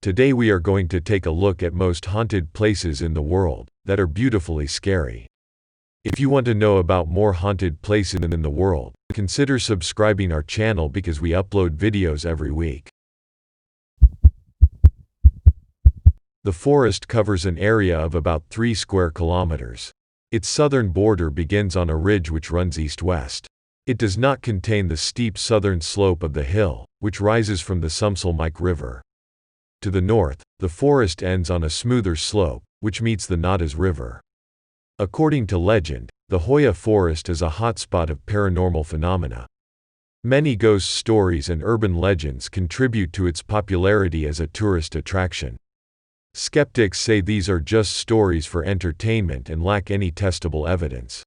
Today we are going to take a look at most haunted places in the world that are beautifully scary. If you want to know about more haunted places in the world, consider subscribing our channel because we upload videos every week. The forest covers an area of about 3 square kilometers. Its southern border begins on a ridge which runs east-west. It does not contain the steep southern slope of the hill, which rises from the Sumselmike River. To the north, the forest ends on a smoother slope, which meets the Natas River. According to legend, the Hoya Forest is a hotspot of paranormal phenomena. Many ghost stories and urban legends contribute to its popularity as a tourist attraction. Skeptics say these are just stories for entertainment and lack any testable evidence.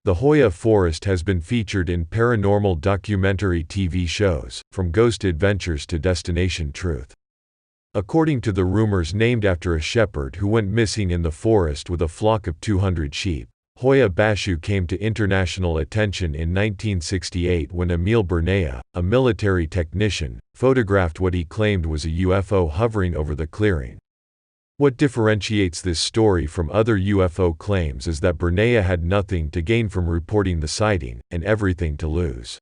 The Hoya Forest has been featured in paranormal documentary TV shows, from Ghost Adventures to Destination Truth. According to the rumors named after a shepherd who went missing in the forest with a flock of 200 sheep, Hoia-baciu came to international attention in 1968 when Emil Bernea, a military technician, photographed what he claimed was a UFO hovering over the clearing. What differentiates this story from other UFO claims is that Bernea had nothing to gain from reporting the sighting, and everything to lose.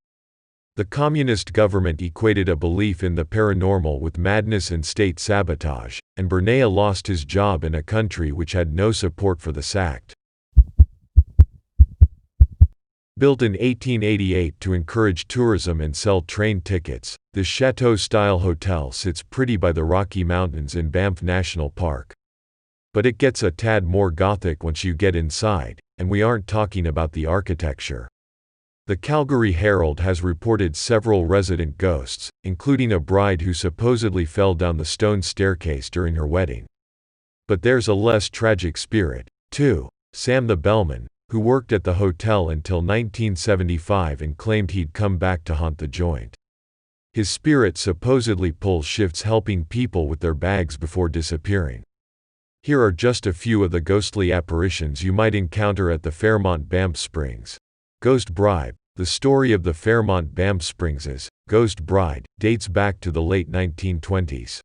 The communist government equated a belief in the paranormal with madness and state sabotage, and Bernea lost his job in a country which had no support for this act. Built in 1888 to encourage tourism and sell train tickets, this chateau-style hotel sits pretty by the Rocky Mountains in Banff National Park. But it gets a tad more gothic once you get inside, and we aren't talking about the architecture. The Calgary Herald has reported several resident ghosts, including a bride who supposedly fell down the stone staircase during her wedding. But there's a less tragic spirit, too. Sam the bellman, who worked at the hotel until 1975 and claimed he'd come back to haunt the joint. His spirit supposedly pulls shifts helping people with their bags before disappearing. Here are just a few of the ghostly apparitions you might encounter at the Fairmont Banff Springs. Ghost Bride. The story of the Fairmont Banff Springs' Ghost Bride dates back to the late 1920s.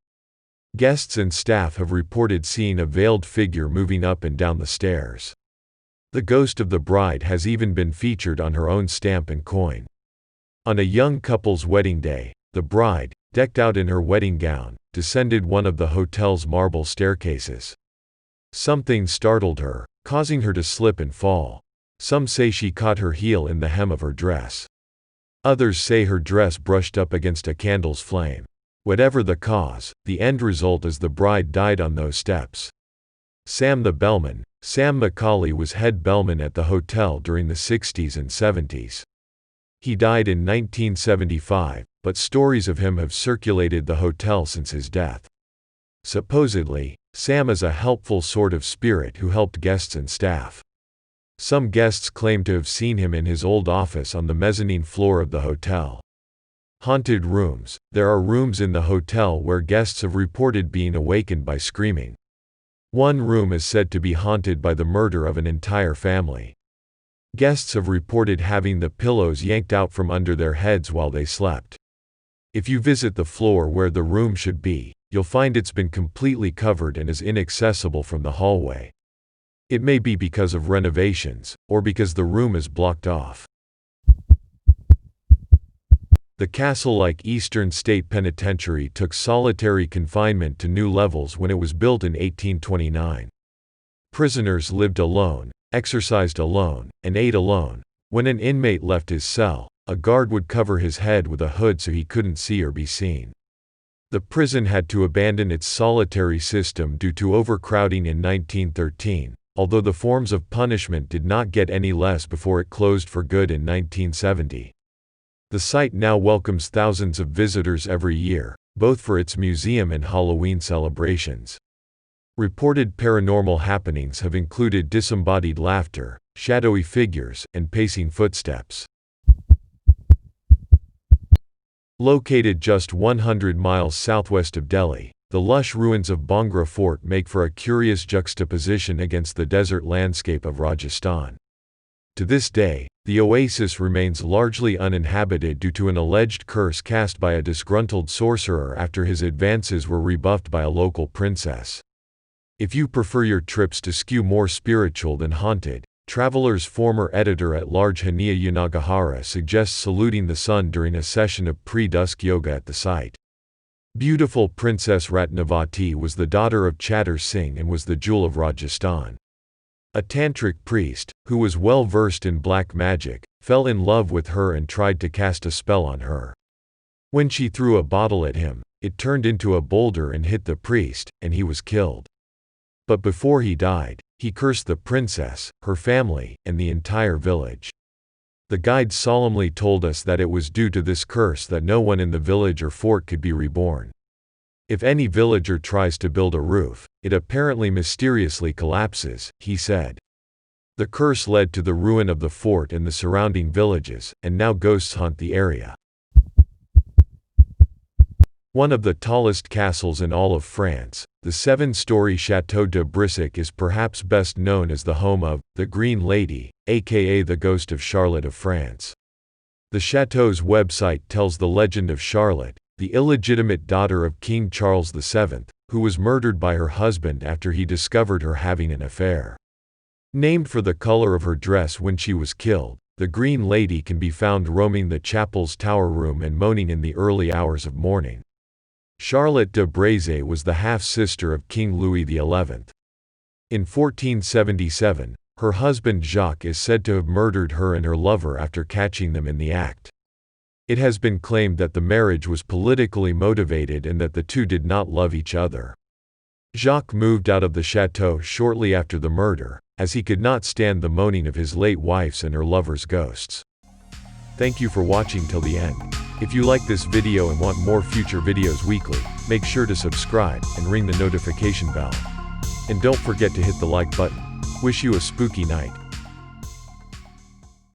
Guests and staff have reported seeing a veiled figure moving up and down the stairs. The ghost of the bride has even been featured on her own stamp and coin. On a young couple's wedding day, the bride, decked out in her wedding gown, descended one of the hotel's marble staircases. Something startled her, causing her to slip and fall. Some say she caught her heel in the hem of her dress. Others say her dress brushed up against a candle's flame. Whatever the cause, the end result is the bride died on those steps. Sam the bellman. Sam McCauley was head bellman at the hotel during the 60s and 70s. He died in 1975, but stories of him have circulated the hotel since his death. Supposedly, Sam is a helpful sort of spirit who helped guests and staff. Some guests claim to have seen him in his old office on the mezzanine floor of the hotel. Haunted rooms. There are rooms in the hotel where guests have reported being awakened by screaming. One room is said to be haunted by the murder of an entire family. Guests have reported having the pillows yanked out from under their heads while they slept. If you visit the floor where the room should be, you'll find it's been completely covered and is inaccessible from the hallway. It may be because of renovations, or because the room is blocked off. The castle-like Eastern State Penitentiary took solitary confinement to new levels when it was built in 1829. Prisoners lived alone, exercised alone, and ate alone. When an inmate left his cell, a guard would cover his head with a hood so he couldn't see or be seen. The prison had to abandon its solitary system due to overcrowding in 1913. Although the forms of punishment did not get any less before it closed for good in 1970. The site now welcomes thousands of visitors every year, both for its museum and Halloween celebrations. Reported paranormal happenings have included disembodied laughter, shadowy figures, and pacing footsteps. Located just 100 miles southwest of Delhi, the lush ruins of Bhangra Fort make for a curious juxtaposition against the desert landscape of Rajasthan. To this day, The oasis remains largely uninhabited due to an alleged curse cast by a disgruntled sorcerer after his advances were rebuffed by a local princess. If you prefer your trips to skew more spiritual than haunted, Traveler's former editor-at-large Hoya Yanagihara suggests saluting the sun during a session of pre-dusk yoga at the site. Beautiful Princess Ratnavati was the daughter of Chattar Singh and was the jewel of Rajasthan. A tantric priest, who was well versed in black magic, fell in love with her and tried to cast a spell on her. When she threw a bottle at him, it turned into a boulder and hit the priest, and he was killed. But before he died, he cursed the princess, her family, and the entire village. The guide solemnly told us that it was due to this curse that no one in the village or fort could be reborn. If any villager tries to build a roof, it apparently mysteriously collapses, he said. The curse led to the ruin of the fort and the surrounding villages, and now ghosts haunt the area. One of the tallest castles in all of France, the 7-story Château de Brissac is perhaps best known as the home of the Green Lady, aka the Ghost of Charlotte of France. The chateau's website tells the legend of Charlotte, the illegitimate daughter of King Charles VII, who was murdered by her husband after he discovered her having an affair. Named for the color of her dress when she was killed, the Green Lady can be found roaming the chapel's tower room and moaning in the early hours of morning. Charlotte de Brissac was the half-sister of King Louis XI. In 1477, her husband Jacques is said to have murdered her and her lover after catching them in the act. It has been claimed that the marriage was politically motivated and that the two did not love each other. Jacques moved out of the chateau shortly after the murder, as he could not stand the moaning of his late wife's and her lover's ghosts. Thank you for watching till the end. If you like this video and want more future videos weekly, make sure to subscribe and ring the notification bell. And don't forget to hit the like button. Wish you a spooky night.